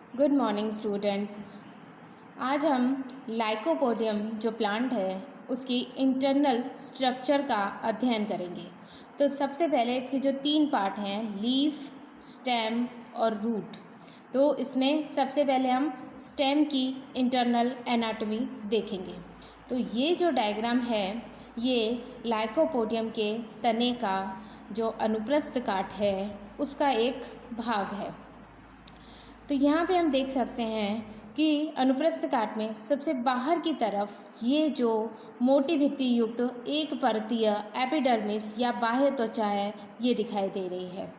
Good morning students. आज हम lycopodium जो प्लांट है उसकी इंटरनल स्ट्रक्चर का अध्ययन करेंगे। तो सबसे पहले इसके जो 3 पार्ट हैं, लीफ, स्टेम और रूट। तो इसमें सबसे पहले हम स्टेम की इंटरनल एनाटॉमी देखेंगे। तो ये जो डायग्राम है ये लाइकोपोडियम के तने का जो अनुप्रस्थ काट है उसका एक भाग है। तो यहाँ पे हम देख सकते हैं कि अनुप्रस्थ काट में सबसे बाहर की तरफ ये जो मोटी भित्ति युक्त एक परतीय एपिडर्मिस या बाह्य त्वचा है ये दिखाई दे रही है।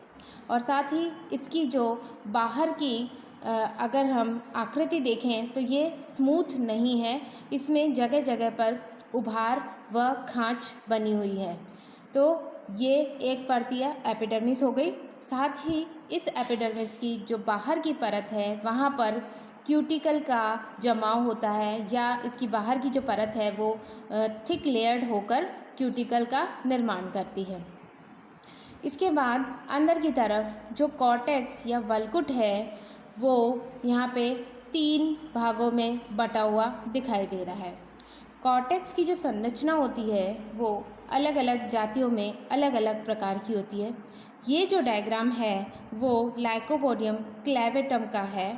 और साथ ही इसकी जो बाहर की अगर हम आकृति देखें तो ये स्मूथ नहीं है, इसमें जगह जगह पर उभार व खांच बनी हुई है। तो ये एक परतीय एपिडर्मिस हो गई। साथ ही इस एपिडर्मिस की जो बाहर की परत है वहाँ पर क्यूटिकल का जमाव होता है, या इसकी बाहर की जो परत है वो थिक लेयर्ड होकर क्यूटिकल का निर्माण करती है। इसके बाद अंदर की तरफ जो कॉर्टेक्स या वल्कुट है वो यहाँ पे 3 भागों में बटा हुआ दिखाई दे रहा है। कॉर्टेक्स की जो संरचना होती है वो अलग अलग जातियों में अलग अलग प्रकार की होती है। ये जो डायग्राम है वो लाइकोपोडियम क्लेवेटम का है।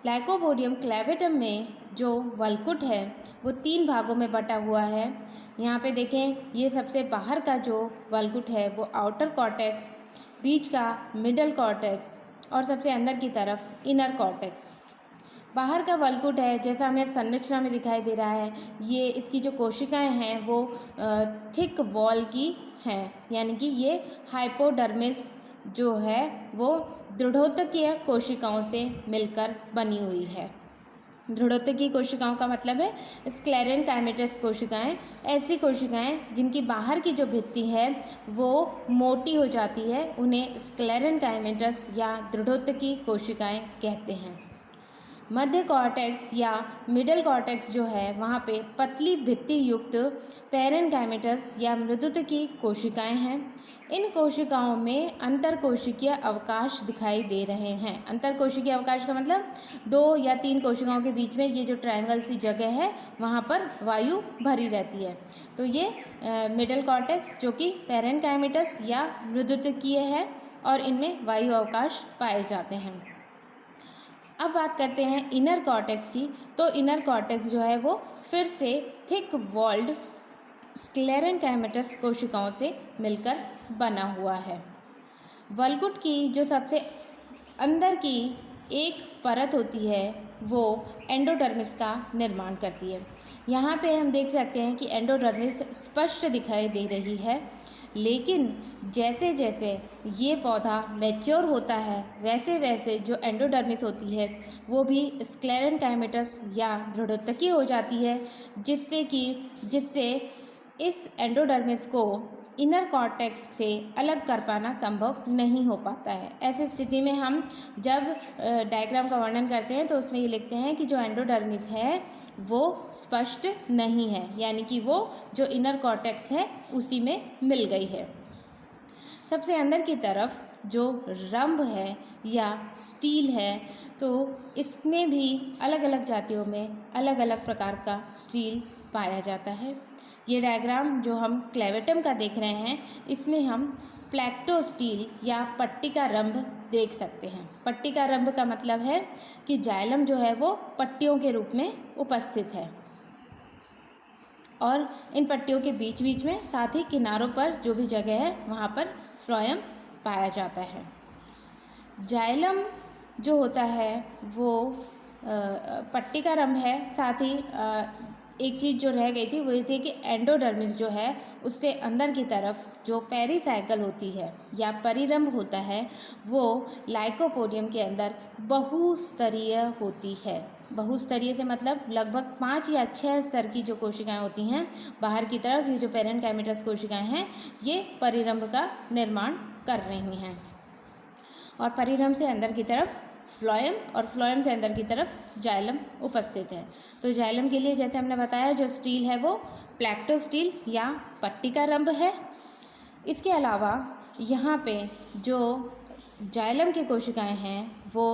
लाइकोपोडियम क्लेवेटम में जो वल्कुट है वो 3 भागों में बटा हुआ है। यहाँ पे देखें, ये सबसे बाहर का जो वल्कुट है वो आउटर कॉर्टेक्स, बीच का मिडल कॉर्टेक्स और सबसे अंदर की तरफ इनर कॉर्टेक्स। बाहर का वल्कुट है जैसा हमें संरचना में दिखाई दे रहा है, ये इसकी जो कोशिकाएं हैं वो थिक वॉल की हैं, यानी कि ये हाइपोडर्मिस जो है वो दृढ़ोत्तकीय कोशिकाओं से मिलकर बनी हुई है। दृढ़ोत्तकीय कोशिकाओं का मतलब है स्क्लेरेनकाइमेटस कोशिकाएं, ऐसी कोशिकाएं जिनकी बाहर की जो भित्ति है वो मोटी हो जाती है, उन्हें स्क्लेरेनकाइमेटस या दृढ़ोत्तकीय कोशिकाएं कहते हैं। मध्य कॉर्टेक्स या मिडल कॉर्टेक्स जो है वहाँ पे पतली भित्ति युक्त पैरेनकाइमेटस या मृदुत्वकीय कोशिकाएं हैं। इन कोशिकाओं में अंतरकोशिकीय अवकाश दिखाई दे रहे हैं। अंतरकोशिकीय अवकाश का मतलब 2 या 3 कोशिकाओं के बीच में ये जो ट्रायंगल सी जगह है वहाँ पर वायु भरी रहती है। तो ये मिडल कॉर्टेक्स जो कि पैरेनकाइमेटस या मृदुत्वकीय है और इनमें वायु अवकाश पाए जाते हैं। अब बात करते हैं इनर कॉर्टेक्स की। तो इनर कॉर्टेक्स जो है वो फिर से थिक वॉल्ड स्क्लेरेनकाइमेटस कोशिकाओं से मिलकर बना हुआ है। वल्कुट की जो सबसे अंदर की एक परत होती है वो एंडोडर्मिस का निर्माण करती है। यहाँ पे हम देख सकते हैं कि एंडोडर्मिस स्पष्ट दिखाई दे रही है, लेकिन जैसे जैसे ये पौधा मैच्योर होता है वैसे वैसे जो एंडोडर्मिस होती है वो भी स्क्लेरेनकाइमेटस या दृढ़ोत्तकीय हो जाती है, जिससे इस एंडोडर्मिस को इनर कॉर्टेक्स से अलग कर पाना संभव नहीं हो पाता है। ऐसी स्थिति में हम जब डायग्राम का वर्णन करते हैं तो उसमें ये लिखते हैं कि जो एंडोडर्मिस है वो स्पष्ट नहीं है, यानी कि वो जो इनर कॉर्टेक्स है उसी में मिल गई है। सबसे अंदर की तरफ जो रंभ है या स्टील है तो इसमें भी अलग अलग जातियों में अलग अलग प्रकार का स्टील पाया जाता है। ये डायग्राम जो हम क्लेवेटम का देख रहे हैं इसमें हम प्लैक्टोस्टील या पट्टिका रंभ देख सकते हैं। पट्टिका रंभ का मतलब है कि जाइलम जो है वो पट्टियों के रूप में उपस्थित है और इन पट्टियों के बीच बीच में साथ ही किनारों पर जो भी जगह है वहाँ पर फ्लोएम पाया जाता है। जाइलम जो होता है वो पट्टिका रंभ है। साथ ही एक चीज़ जो रह गई थी वो ये थी कि एंडोडर्मिस जो है उससे अंदर की तरफ जो पेरिसाइकल होती है या परिरंभ होता है वो लाइकोपोडियम के अंदर बहुस्तरीय होती है। बहुस्तरीय से मतलब लगभग 5 या 6 स्तर की जो कोशिकाएं होती हैं बाहर की तरफ, ये जो पैरेनकाइमेटस कोशिकाएं हैं ये परिरंभ का निर्माण कर रही हैं। और परिरंभ से अंदर की तरफ फ्लोएम और फ्लोएम से अंदर की तरफ जाइलम उपस्थित है। तो जाइलम के लिए जैसे हमने बताया जो स्टील है वो प्लैक्टोस्टील या पट्टिका रंभ है। इसके अलावा यहाँ पे जो जाइलम की कोशिकाएं हैं वो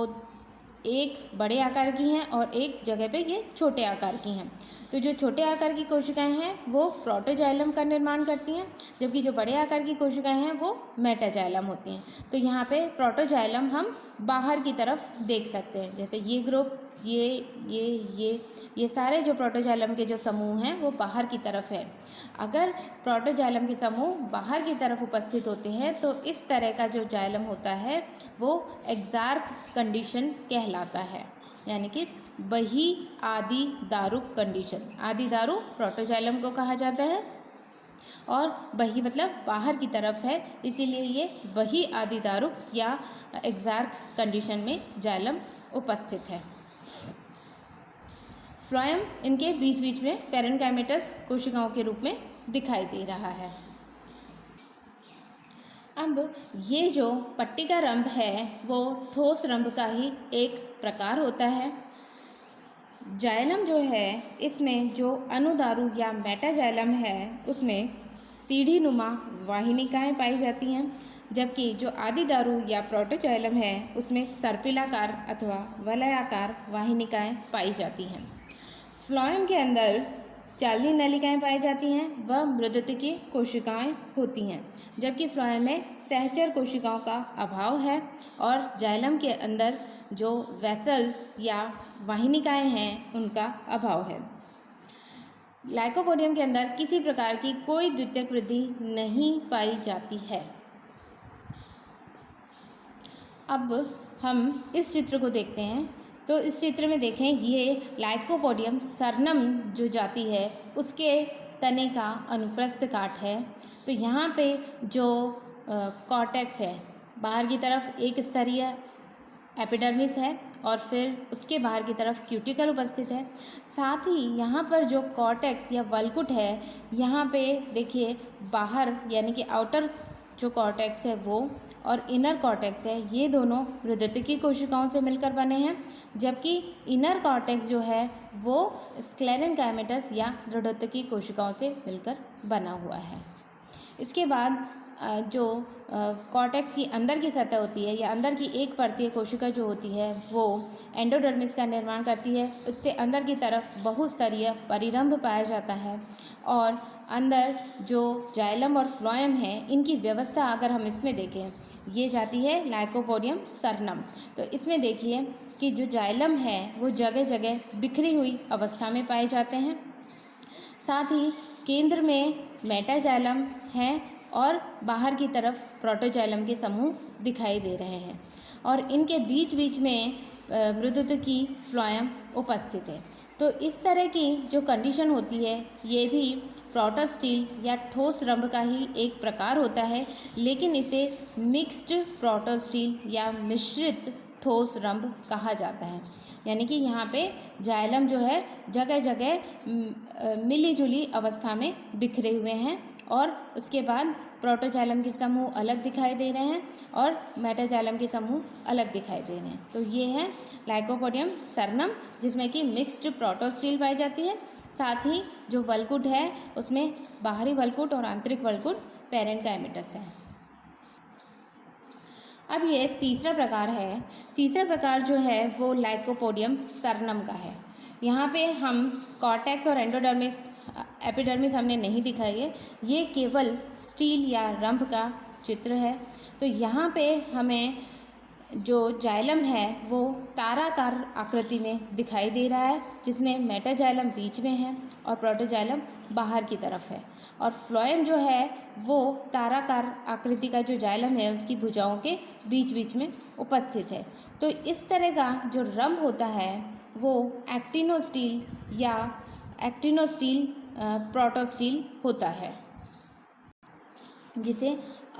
एक बड़े आकार की हैं और एक जगह पे ये छोटे आकार की हैं। तो जो छोटे आकार की कोशिकाएं हैं वो प्रोटोजाइलम का निर्माण करती हैं, जबकि जो बड़े आकार की कोशिकाएं हैं वो मेटाजाइलम होती हैं। तो यहाँ पे प्रोटोजाइलम हम बाहर की तरफ देख सकते हैं, जैसे ये ग्रुप, ये सारे जो प्रोटोजाइलम के जो समूह हैं वो बाहर की तरफ है। अगर प्रोटोजाइलम के समूह बाहर की तरफ उपस्थित होते हैं तो इस तरह का जो जाइलम होता है वो एक्सार्क कंडीशन कहलाता है, यानी कि बही आदि दारुक कंडीशन। आदि दारु प्रोटोजाइलम को कहा जाता है और बही मतलब बाहर की तरफ है, इसीलिए ये बही आदि दारुक या एक्सार्क कंडीशन में जाइलम उपस्थित है। फ्लोएम इनके बीच बीच में पैरेन्काइमेटस कोशिकाओं के रूप में दिखाई दे रहा है। अब ये जो पट्टिका रंभ है वो ठोस रंभ का ही एक प्रकार होता है। जाइलम जो है इसमें जो अनुदारु या मेटाजाइलम है उसमें सीढ़ी नुमा वाहिनिकाएँ पाई जाती हैं, जबकि जो आदिदारु या प्रोटोजाइलम है उसमें सर्पिलाकार अथवा वलयाकार वाहिनिकाएँ पाई जाती हैं। फ्लोएम के अंदर चालनी नलिकाएँ पाई जाती हैं, वह मृदुतिकी कोशिकाएँ होती हैं, जबकि फ्लोएम में सहचर कोशिकाओं का अभाव है और जाइलम के अंदर जो वेसल्स या वाहिनिकाएँ हैं उनका अभाव है। लाइकोपोडियम के अंदर किसी प्रकार की कोई द्वितीयक वृद्धि नहीं पाई जाती है। अब हम इस चित्र को देखते हैं। तो इस चित्र में देखें, ये लाइकोपोडियम सरनम जो जाति है उसके तने का अनुप्रस्थ काट है। तो यहाँ पे जो कॉर्टेक्स है, बाहर की तरफ एक स्तरीय एपिडर्मिस है और फिर उसके बाहर की तरफ क्यूटिकल उपस्थित है। साथ ही यहाँ पर जो कॉर्टेक्स या वल्कुट है, यहाँ पे देखिए बाहर यानी कि आउटर जो कॉर्टेक्स है वो और इनर कॉर्टेक्स है, ये दोनों मृदुतिकी कोशिकाओं से मिलकर बने हैं, जबकि इनर कॉर्टेक्स जो है वो स्क्लेरेनकाइमेटस या दृढ़ोत्तकी कोशिकाओं से मिलकर बना हुआ है। इसके बाद जो कॉर्टेक्स की अंदर की सतह होती है या अंदर की एक परतीय कोशिका जो होती है वो एंडोडर्मिस का निर्माण करती है। उससे अंदर की तरफ बहुस्तरीय परिरंभ पाया जाता है और अंदर जो जाइलम और फ्लोएम है इनकी व्यवस्था अगर हम इसमें देखें, ये जाती है लाइकोपोडियम सरनम। तो इसमें देखिए कि जो जाइलम है वो जगह जगह बिखरी हुई अवस्था में पाए जाते हैं। साथ ही केंद्र में मेटाजाइलम है और बाहर की तरफ प्रोटोजाइलम के समूह दिखाई दे रहे हैं और इनके बीच बीच में मृदुतिकी फ्लोएम उपस्थित है। तो इस तरह की जो कंडीशन होती है ये भी प्रोटोस्टील या ठोस रंभ का ही एक प्रकार होता है, लेकिन इसे मिक्स्ड प्रोटोस्टील या मिश्रित ठोस रंभ कहा जाता है। यानी कि यहाँ पे जाइलम जो है जगह जगह मिलीजुली अवस्था में बिखरे हुए हैं और उसके बाद प्रोटोजाइलम के समूह अलग दिखाई दे रहे हैं और मेटाजाइलम के समूह अलग दिखाई दे रहे हैं। तो ये है लाइकोपोडियम सरनम, जिसमें कि मिक्स्ड प्रोटोस्टील पाई जाती है। साथ ही जो वल्कुट है उसमें बाहरी वल्कुट और आंतरिक वल्कुट पैरेन्काइमेटस है। अब ये तीसरा प्रकार है। तीसरा प्रकार जो है वो लाइकोपोडियम सरनम का है। यहाँ पे हम कॉर्टेक्स और एंडोडर्मिस एपिडर्मिस हमने नहीं दिखाई है, ये केवल स्टील या रंभ का चित्र है। तो यहाँ पे हमें जो जाइलम है वो ताराकार आकृति में दिखाई दे रहा है, जिसमें मेटाजाइलम बीच में है और प्रोटोजाइलम बाहर की तरफ है और फ्लोएम जो है वो ताराकार आकृति का जो जाइलम है उसकी भुजाओं के बीच बीच में उपस्थित है। तो इस तरह का जो रंभ होता है वो एक्टिनोस्टील या एक्टिनोस्टील प्रोटोस्टील होता है, जिसे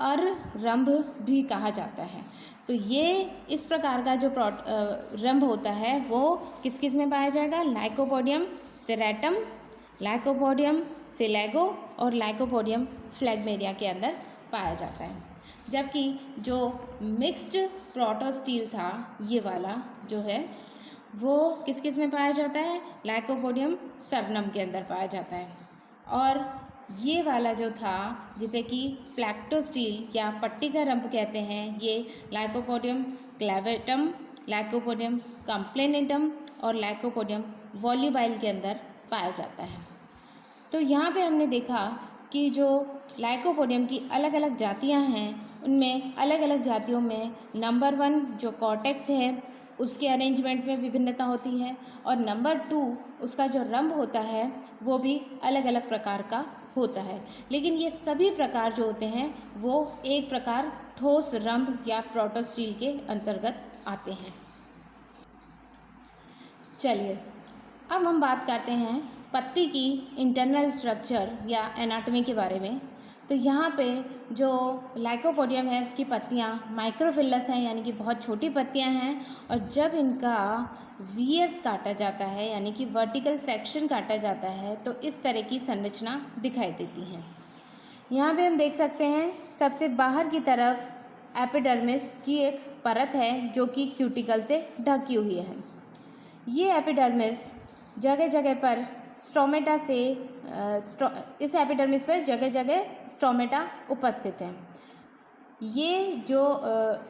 अररंभ भी कहा जाता है। तो ये इस प्रकार का जो रंभ होता है वो किस किस में पाया जाएगा? लाइकोपोडियम सेरेटम, लाइकोपोडियम सिलेगो और लाइकोपोडियम फ्लेगमेरिया के अंदर पाया जाता है। जबकि जो मिक्स्ड प्रोटोस्टील था ये वाला जो है वो किस किस में पाया जाता है? लाइकोपोडियम सरनम के अंदर पाया जाता है। और ये वाला जो था जिसे कि प्लैक्टोस्टील या पट्टिका रंभ कहते हैं, ये लाइकोपोडियम क्लेवेटम लाइकोपोडियम कंप्लेनेटम और लाइकोपोडियम वॉल्यूबाइल के अंदर पाया जाता है। तो यहाँ पे हमने देखा कि जो लाइकोपोडियम की अलग अलग जातियाँ हैं, उनमें अलग अलग जातियों में नंबर 1 जो कॉर्टेक्स है उसके अरेंजमेंट में विभिन्नता होती है, और नंबर 2 उसका जो रंभ होता है वो भी अलग अलग प्रकार का होता है। लेकिन ये सभी प्रकार जो होते हैं वो एक प्रकार ठोस रंभ या प्रोटोस्टील के अंतर्गत आते हैं। चलिए अब हम बात करते हैं पत्ती की इंटरनल स्ट्रक्चर या एनाटॉमी के बारे में। तो यहाँ पे जो लाइकोपोडियम है उसकी पत्तियाँ माइक्रोफिलस हैं, यानी कि बहुत छोटी पत्तियाँ हैं, और जब इनका वीएस काटा जाता है यानी कि वर्टिकल सेक्शन काटा जाता है तो इस तरह की संरचना दिखाई देती है। यहाँ पे हम देख सकते हैं सबसे बाहर की तरफ एपिडर्मिस की एक परत है जो कि क्यूटिकल से ढकी हुई है। ये एपिडर्मिस जगह जगह पर स्टोमेटा से इस एपिडर्मिस पर जगह जगह स्टोमेटा उपस्थित हैं। ये जो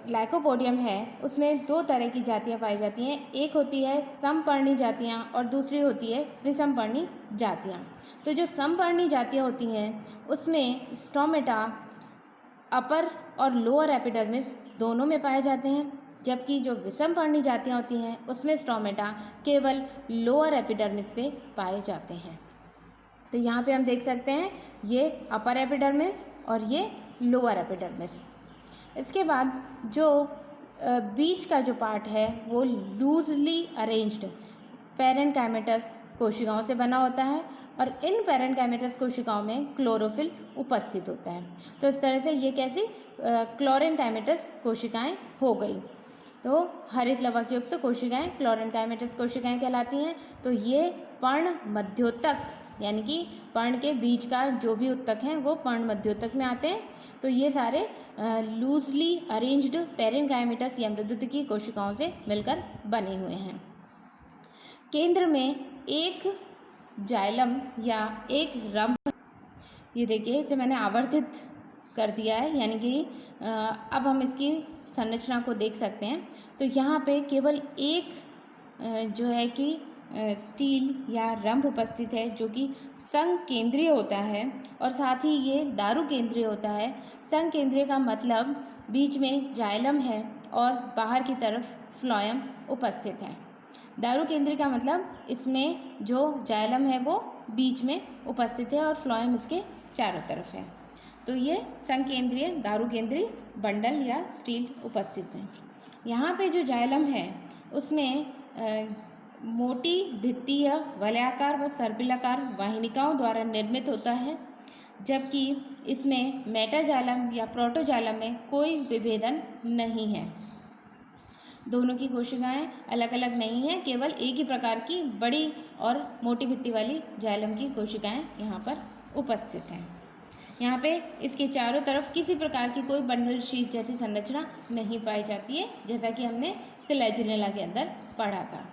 लाइकोपोडियम है उसमें 2 तरह की जातियाँ पाई जाती हैं। एक होती है समपर्णी जातियाँ और दूसरी होती है विषमपर्णी जातियाँ। तो जो समपर्णी जातियाँ होती हैं उसमें स्टोमेटा अपर और लोअर एपिडर्मिस दोनों में पाए जाते हैं, जबकि जो विषमपर्णी जातियाँ होती हैं उसमें स्टोमेटा केवल लोअर एपिडर्मिस पे पाए जाते हैं। तो यहाँ पे हम देख सकते हैं ये अपर एपिडर्मिस और ये लोअर एपिडर्मिस। इसके बाद जो बीच का जो पार्ट है वो लूजली अरेंज्ड पैरेन्काइमेटस कोशिकाओं से बना होता है, और इन पैरेन्काइमेटस कोशिकाओं में क्लोरोफिल उपस्थित होता है। तो इस तरह से ये कैसी क्लोरेन्काइमेटस कोशिकाएं हो गई। तो हरित लवक युक्त कोशिकाएं क्लोरेन्काइमेटस कोशिकाएं कहलाती हैं। तो ये पर्ण मध्योतक यानी कि पर्ण के बीच का जो भी उत्तक हैं वो पर्ण मध्योतक में आते हैं। तो ये सारे लूजली अरेंज्ड पैरेन्काइमेटस या मृदुतकी कोशिकाओं से मिलकर बने हुए हैं। केंद्र में एक जाइलम या एक रंभ, ये देखिए इसे मैंने आवर्धित कर दिया है, यानी कि अब हम इसकी संरचना को देख सकते हैं। तो यहाँ पे केवल एक जो है कि स्टील या रंभ उपस्थित है जो कि संकेंद्रीय होता है, और साथ ही ये दारु केंद्रीय होता है। संकेंद्रीय का मतलब बीच में जाइलम है और बाहर की तरफ फ्लोएम उपस्थित है। दारु केंद्रीय का मतलब इसमें जो जाइलम है वो बीच में उपस्थित है और फ्लोएम इसके चारों तरफ है। तो ये संकेंद्रीय दारु केंद्रीय बंडल या स्टील उपस्थित है। यहाँ पे जो जाइलम है उसमें मोटी भित्तीय वलयाकार व सर्पिलाकार वाहिनिकाओं द्वारा निर्मित होता है, जबकि इसमें मेटाजाइलम या प्रोटोजाइलम में कोई विभेदन नहीं है। दोनों की कोशिकाएं अलग अलग नहीं हैं, केवल एक ही प्रकार की बड़ी और मोटी भित्ति वाली जाइलम की कोशिकाएं यहाँ पर उपस्थित हैं। यहाँ पे इसके चारों तरफ किसी प्रकार की कोई बंडल शीट जैसी संरचना नहीं पाई जाती है, जैसा कि हमने सिलेजिनेला के अंदर पढ़ा था।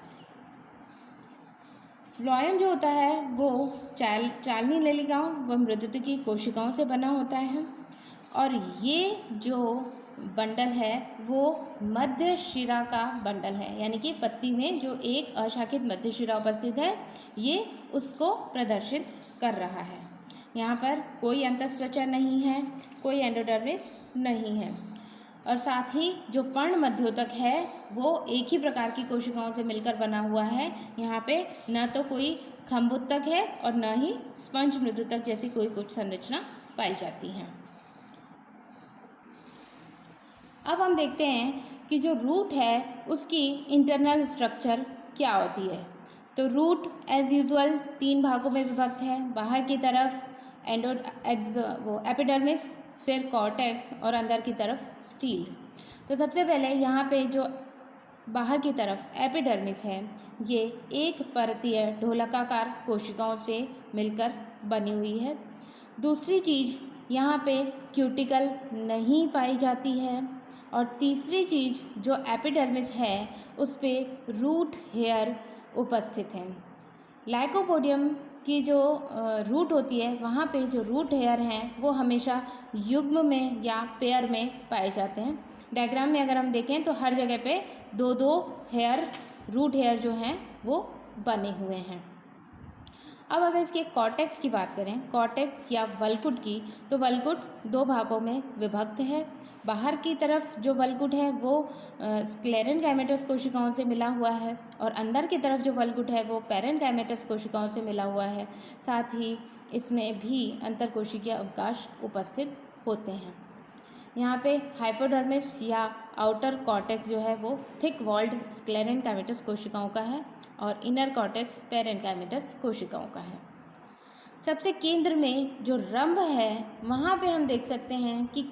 फ्लोएम जो होता है वो चालनी नलिकाओं व मृदुतकी कोशिकाओं से बना होता है, और ये जो बंडल है वो मध्य शिरा का बंडल है, यानी कि पत्ती में जो एक अशाखित मध्य शिरा उपस्थित है ये उसको प्रदर्शित कर रहा है। यहाँ पर कोई अंतःस्त्वचा नहीं है, कोई एंडोडर्मिस नहीं है, और साथ ही जो पर्ण मध्योतक है वो एक ही प्रकार की कोशिकाओं से मिलकर बना हुआ है। यहाँ पे न तो कोई खंभोत्तक है और न ही स्पंज मृदुतक जैसी कोई कुछ संरचना पाई जाती है। अब हम देखते हैं कि जो रूट है उसकी इंटरनल स्ट्रक्चर क्या होती है। तो रूट एज यूजुअल 3 भागों में विभक्त है। बाहर की तरफ एपिडर्मिस, फिर कॉर्टेक्स और अंदर की तरफ स्टील। तो सबसे पहले यहाँ पे जो बाहर की तरफ एपिडर्मिस है ये एक परतीय ढोलकाकार कोशिकाओं से मिलकर बनी हुई है। दूसरी चीज़ यहाँ पे क्यूटिकल नहीं पाई जाती है, और तीसरी चीज़ जो एपिडर्मिस है उस पे रूट हेयर उपस्थित हैं। लाइकोपोडियम की जो रूट होती है वहाँ पे जो रूट हेयर हैं वो हमेशा युग्म में या पेयर में पाए जाते हैं, डायग्राम में अगर हम देखें तो हर जगह पे दो दो हेयर, रूट हेयर जो हैं वो बने हुए हैं। अब अगर इसके कॉर्टेक्स की बात करें, कॉर्टेक्स या वल्कुट की, तो वल्कुट दो भागों में विभक्त है। बाहर की तरफ जो वल्कुट है वो स्क्लेरेनकाइमेटस कोशिकाओं से मिला हुआ है और अंदर की तरफ जो वल्कुट है वो पैरेनकाइमेटस कोशिकाओं से मिला हुआ है। साथ ही इसमें भी अंतरकोशिकीय अवकाश उपस्थित होते हैं। यहाँ पे हाइपोडर्मिस या आउटर कॉर्टेक्स जो है वो थिक वॉल्ड स्क्लेरेनकाइमेटस कोशिकाओं का है और इनर कॉर्टेक्स पैरेनकाइमेटस कोशिकाओं का है। सबसे केंद्र में जो रंभ है वहाँ पे हम देख सकते हैं कि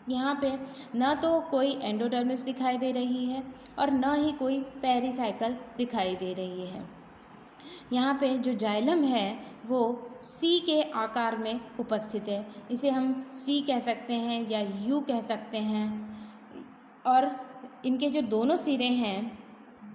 यहाँ पे न तो कोई एंडोडर्मिस दिखाई दे रही है और न ही कोई पेरिसाइकल दिखाई दे रही है। यहाँ पे जो जाइलम है वो सी के आकार में उपस्थित है। इसे हम सी कह सकते हैं या यू कह सकते हैं। और इनके जो दोनों सिरे हैं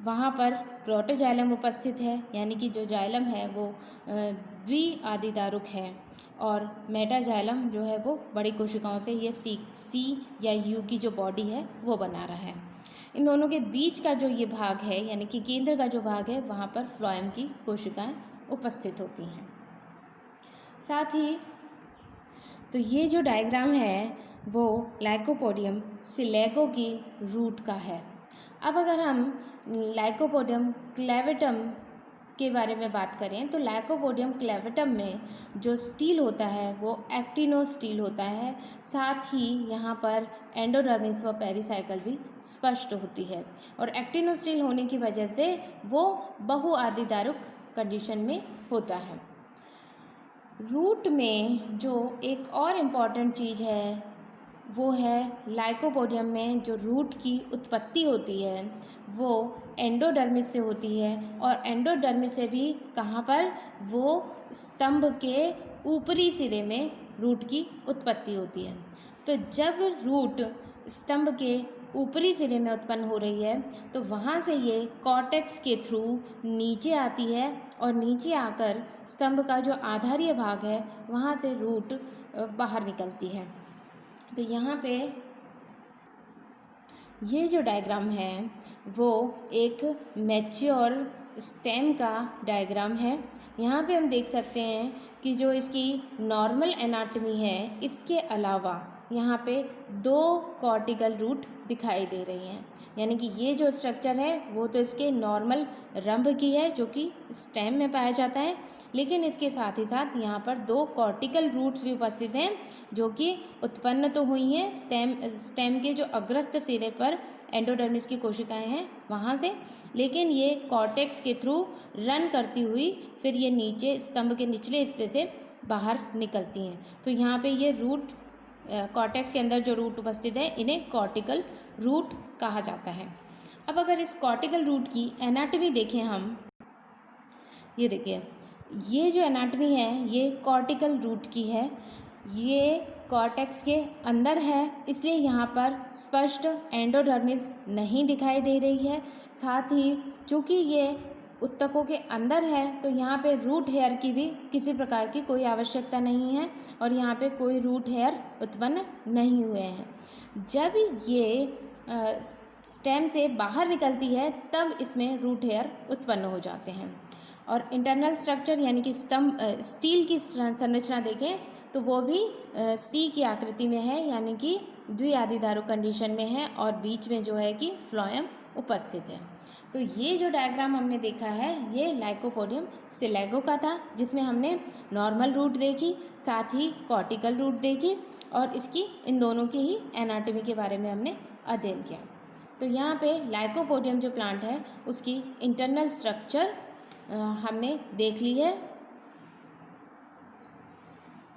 वहाँ पर प्रोटोजाइलम उपस्थित है, यानी कि जो जाइलम है वो द्विआदिदारुक है और मेटाजाइलम जो है वो बड़ी कोशिकाओं से ये सी या यू की जो बॉडी है वो बना रहा है। इन दोनों के बीच का जो ये भाग है यानी कि केंद्र का जो भाग है वहाँ पर फ्लोएम की कोशिकाएं उपस्थित होती हैं। साथ ही तो ये जो डायग्राम है वो लाइकोपोडियम सिलेगो की रूट का है। अब अगर हम लाइकोपोडियम क्लेवेटम के बारे में बात करें तो लाइकोपोडियम क्लेवेटम में जो स्टील होता है वो एक्टिनो स्टील होता है। साथ ही यहाँ पर एंडोडर्मिस व पेरिसाइकल भी स्पष्ट होती है और एक्टिनो स्टील होने की वजह से वो बहुआदिदारुक कंडीशन में होता है। रूट में जो एक और इम्पॉर्टेंट चीज़ है वो है लाइकोपोडियम में जो रूट की उत्पत्ति होती है वो एंडोडर्मिस से होती है और एंडोडर्मिस से भी कहाँ पर, वो स्तंभ के ऊपरी सिरे में रूट की उत्पत्ति होती है। तो जब रूट स्तंभ के ऊपरी सिरे में उत्पन्न हो रही है तो वहाँ से ये कॉर्टेक्स के थ्रू नीचे आती है और नीचे आकर स्तंभ का जो आधारीय भाग है वहाँ से रूट बाहर निकलती है। तो यहाँ पे ये जो डायग्राम है वो एक मैच्योर स्टेम का डायग्राम है। यहाँ पे हम देख सकते हैं कि जो इसकी नॉर्मल एनाटमी है इसके अलावा यहाँ पे दो कॉर्टिकल रूट दिखाई दे रही हैं, यानी कि ये जो स्ट्रक्चर है वो तो इसके नॉर्मल रंभ की है जो कि स्टेम में पाया जाता है, लेकिन इसके साथ ही साथ यहाँ पर दो कॉर्टिकल रूट्स भी उपस्थित हैं जो कि उत्पन्न तो हुई हैं स्टेम के जो अग्रस्त सिरे पर एंडोडर्मिस की कोशिकाएं हैं वहाँ से, लेकिन ये कॉर्टेक्स के थ्रू रन करती हुई फिर ये नीचे स्तंभ के निचले हिस्से से बाहर निकलती हैं। तो यहाँ पे ये रूट कॉर्टेक्स के अंदर जो रूट उपस्थित है इन्हें कॉर्टिकल रूट कहा जाता है। अब अगर इस कॉर्टिकल रूट की एनाटमी देखें हम, ये देखिए ये जो एनाटमी है ये कॉर्टिकल रूट की है। ये कॉर्टेक्स के अंदर है इसलिए यहाँ पर स्पष्ट एंडोडर्मिस नहीं दिखाई दे रही है। साथ ही चूँकि ये उत्तकों के अंदर है तो यहाँ पे रूट हेयर की भी किसी प्रकार की कोई आवश्यकता नहीं है और यहाँ पे कोई रूट हेयर उत्पन्न नहीं हुए हैं। जब ये स्टेम से बाहर निकलती है तब इसमें रूट हेयर उत्पन्न हो जाते हैं। और इंटरनल स्ट्रक्चर यानी कि स्तंभ स्टील की संरचना देखें तो वो भी सी की आकृति में है, यानी कि द्विआदिदारुक कंडीशन में है और बीच में जो है कि फ्लोएम उपस्थित है। तो ये जो डायग्राम हमने देखा है ये लाइकोपोडियम सिलेगो का था, जिसमें हमने नॉर्मल रूट देखी, साथ ही कॉर्टिकल रूट देखी और इसकी इन दोनों की ही एनाटॉमी के बारे में हमने अध्ययन किया। तो यहाँ पे लाइकोपोडियम जो प्लांट है उसकी इंटरनल स्ट्रक्चर हमने देख ली है।